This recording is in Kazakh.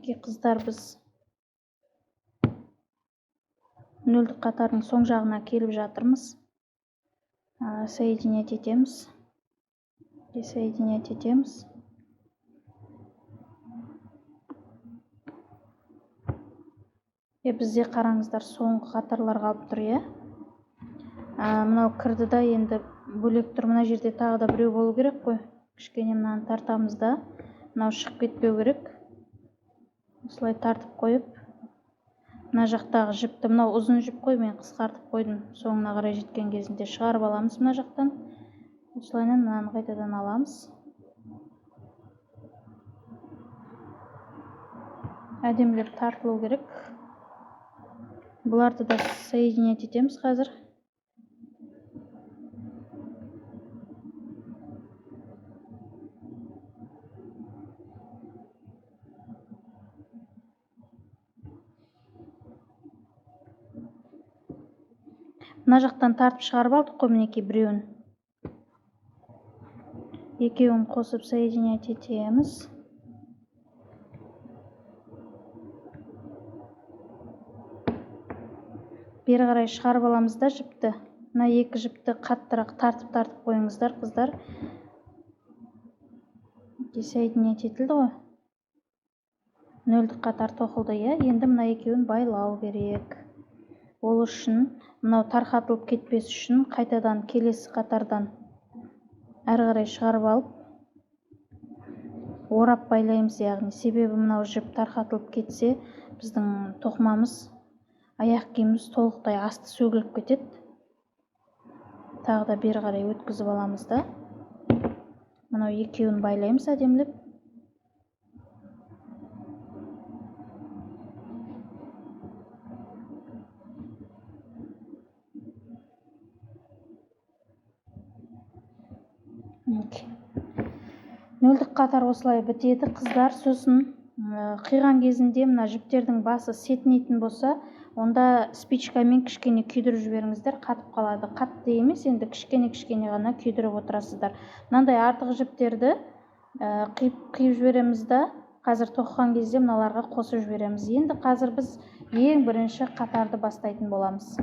Мінекей қыздар, біз нөлдік қатардың соң жағына келіп жатырмыз. Соединять етеміз. Соединять етеміз. Бізде қараңыздар, соңғы қатарлар қалып тұр, е. Мынау кірді да, енді бөлек тұр. Мына жерде тағы да біреу болу керек қой. Кішкене мынаны тартамыз да. Мынау шығып кетпеу керек. Осылай тартып қойып, мына жақтағы жіпті, мынау ұзын жіп қой, мен қысқартып қойдым. Соңына қарай жеткен кезінде шығарып аламыз мына жақтан. Осылайынан мынаны қайтадан аламыз. Әдемілеп тартылу керек. Бұларды да соединять етеміз қазір. Мына жақтан тартып шығарып алдық қой, мінекей біреуін. Екеуін қосып соединять етеміз. Бері қарай шығарып аламыз да жіпті. Мына екі жіпті қаттырақ тартып қойыңыздар, қыздар. Соединять етілді ғой. Нөлдік қатар тоқылды, е. Енді мына екеуін байлау керек. Ол үшін, мынау тарқатылып кетпес үшін, қайтадан келесі қатардан әрі қарай шығарып алып, орап байлаймыз, яғни. Себебі мынау жіп тарқатылып кетсе, біздің тоқымамыз, аяқ киіміміз толықтай асты сөгіліп кетеді. Тағы да бері қарай өткізіп аламыз да. Мынау екеуін байлаймыз әдемілеп. Нөлдік қатар осылай бітеді, қыздар. Сосын қиған кезінде мына жіптердің басы сетінейтін болса, онда спичкамен кішкене күйдіріп жіберіңіздер, қатып қалады. Қатты емес, енді кішкене ғана күйдіріп отырасыздар. Мынандай артық жіптерді қиып жібереміз да, қазір тоқыған кезде мыналарға қосып жібереміз. Енді қазір біз ең бірінші қатарды бастайтын боламыз.